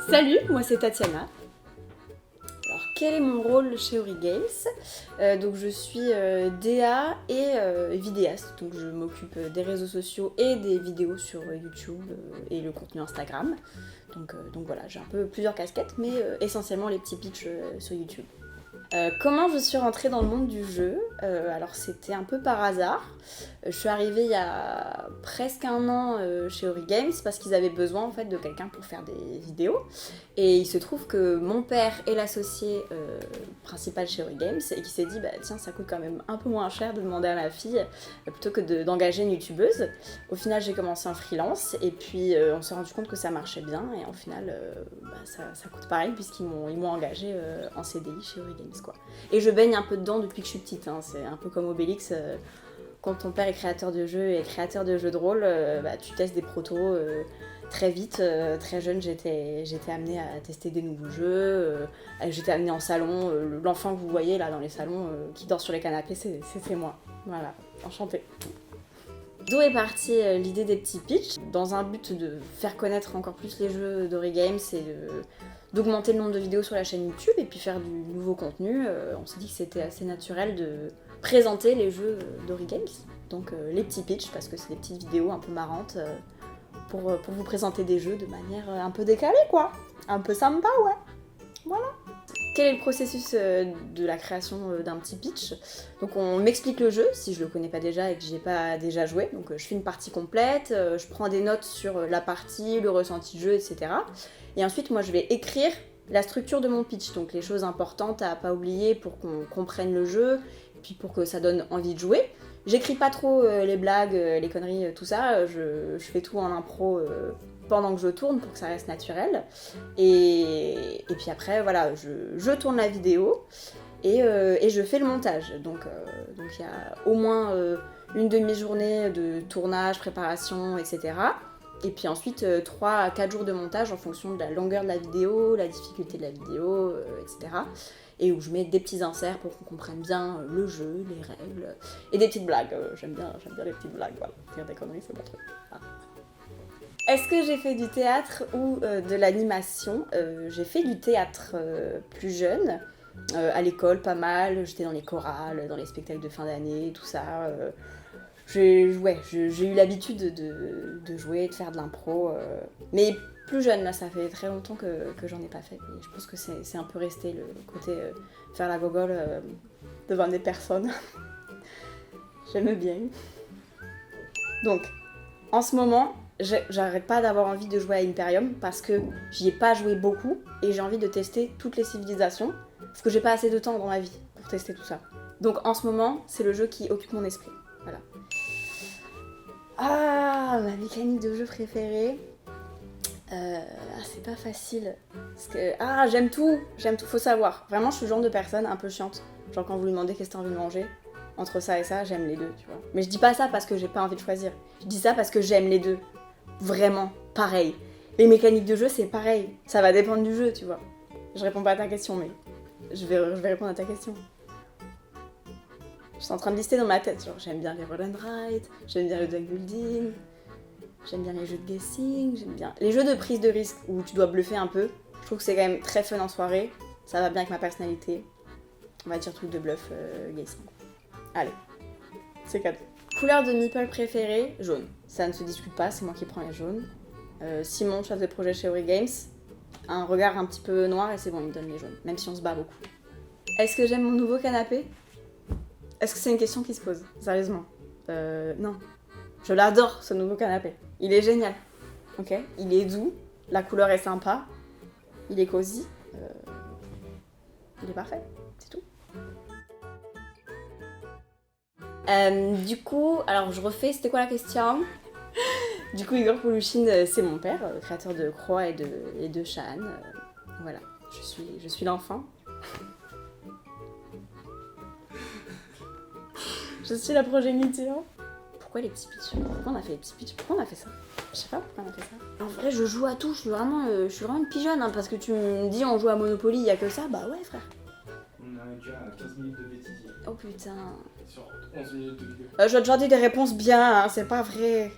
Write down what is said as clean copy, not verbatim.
Salut, moi c'est Tatiana. Alors, quel est mon rôle chez Origames? Donc je suis DA et vidéaste, donc je m'occupe des réseaux sociaux et des vidéos sur YouTube et le contenu Instagram. Donc voilà, j'ai un peu plusieurs casquettes, mais essentiellement les petits pitchs sur YouTube. Comment je suis rentrée dans le monde du jeu? Alors c'était un peu par hasard. Je suis arrivée il y a presque un an chez Origames parce qu'ils avaient besoin en fait de quelqu'un pour faire des vidéos. Et il se trouve que mon père est l'associé principal chez Origames et qui s'est dit bah tiens ça coûte quand même un peu moins cher de demander à ma fille plutôt que d'engager une youtubeuse. Au final j'ai commencé en freelance et puis on s'est rendu compte que ça marchait bien et en final ça coûte pareil puisqu'ils m'ont engagée en CDI chez Origames quoi. Et je baigne un peu dedans depuis que je suis petite, hein. C'est un peu comme Obélix. Quand ton père est créateur de jeux et créateur de jeux de rôle, tu testes des protos très vite. Très jeune, j'étais amenée à tester des nouveaux jeux. J'étais amenée en salon. L'enfant que vous voyez là dans les salons qui dort sur les canapés, c'est moi. Voilà, enchantée. D'où est partie l'idée des petits pitchs? Dans un but de faire connaître encore plus les jeux d'Origames et d'augmenter le nombre de vidéos sur la chaîne YouTube et puis faire du nouveau contenu, on s'est dit que c'était assez naturel de présenter les jeux d'Origames. Donc les petits pitchs, parce que c'est des petites vidéos un peu marrantes pour vous présenter des jeux de manière un peu décalée quoi. Un peu sympa, ouais. Voilà. Quel est le processus de la création d'un petit pitch? Donc on m'explique le jeu, si je le connais pas déjà et que j'y ai pas déjà joué. Donc je fais une partie complète, je prends des notes sur la partie, le ressenti du jeu, etc. Et ensuite moi je vais écrire la structure de mon pitch, donc les choses importantes à pas oublier pour qu'on comprenne le jeu, et puis pour que ça donne envie de jouer. J'écris pas trop les blagues, les conneries, tout ça, je fais tout en impro pendant que je tourne pour que ça reste naturel. Et puis après, voilà, je tourne la vidéo et je fais le montage. Donc il y a au moins une demi-journée de tournage, préparation, etc. Et puis ensuite 3 à 4 jours de montage en fonction de la longueur de la vidéo, la difficulté de la vidéo, etc. Et où je mets des petits inserts pour qu'on comprenne bien le jeu, les règles, et des petites blagues. J'aime bien les petites blagues, voilà. Dire des conneries, c'est mon truc. Ah. Est-ce que j'ai fait du théâtre ou de l'animation? J'ai fait du théâtre plus jeune, à l'école pas mal, j'étais dans les chorales, dans les spectacles de fin d'année, tout ça. J'ai eu l'habitude de jouer, de faire de l'impro, mais plus jeune, là, ça fait très longtemps que j'en ai pas fait. Et je pense que c'est un peu resté le côté faire la gogole devant des personnes. J'aime bien. Donc, en ce moment, j'arrête pas d'avoir envie de jouer à Imperium parce que j'y ai pas joué beaucoup et j'ai envie de tester toutes les civilisations parce que j'ai pas assez de temps dans ma vie pour tester tout ça. Donc en ce moment, c'est le jeu qui occupe mon esprit. Voilà. Ah, ma mécanique de jeu préférée. C'est pas facile. Parce que, j'aime tout, faut savoir. Vraiment, je suis le genre de personne un peu chiante. Genre quand vous lui demandez qu'est-ce que t'as envie de manger, entre ça et ça, j'aime les deux, tu vois. Mais je dis pas ça parce que j'ai pas envie de choisir. Je dis ça parce que j'aime les deux. Vraiment, pareil. Les mécaniques de jeu, c'est pareil. Ça va dépendre du jeu, tu vois. Je réponds pas à ta question, mais je vais répondre à ta question. Je suis en train de lister dans ma tête, genre j'aime bien les roll and write, j'aime bien le deck building, j'aime bien les jeux de guessing, j'aime bien les jeux de prise de risque où tu dois bluffer un peu. Je trouve que c'est quand même très fun en soirée, ça va bien avec ma personnalité. On va dire truc de bluff guessing. Allez, c'est cadeau. Couleur de meeple préférée, jaune. Ça ne se discute pas, c'est moi qui prends les jaunes. Simon, chef de projet chez Origames, un regard un petit peu noir et c'est bon, il me donne les jaunes, même si on se bat beaucoup. Est-ce que j'aime mon nouveau canapé? Est-ce que c'est une question qui se pose? Sérieusement. Non. Je l'adore, ce nouveau canapé. Il est génial. Ok? Il est doux, la couleur est sympa, il est cosy. Il est parfait, c'est tout. Du coup, alors je refais, c'était quoi la question? Du coup, Igor Polushin, c'est mon père, créateur de Croix et de Shan. Voilà, je suis l'enfant. Je suis la progéniture. Pourquoi les petits pitchs? Pourquoi on a fait les petits pitchs? Pourquoi on a fait ça? Je sais pas pourquoi on a fait ça. En vrai, je joue à tout, je suis vraiment une pigeonne, hein, parce que tu me dis on joue à Monopoly, y a que ça, bah ouais frère. On a déjà 15 minutes de bêtises. Oh putain. Sur 11 minutes de vidéo. Je dois te dire des réponses bien, hein, c'est pas vrai.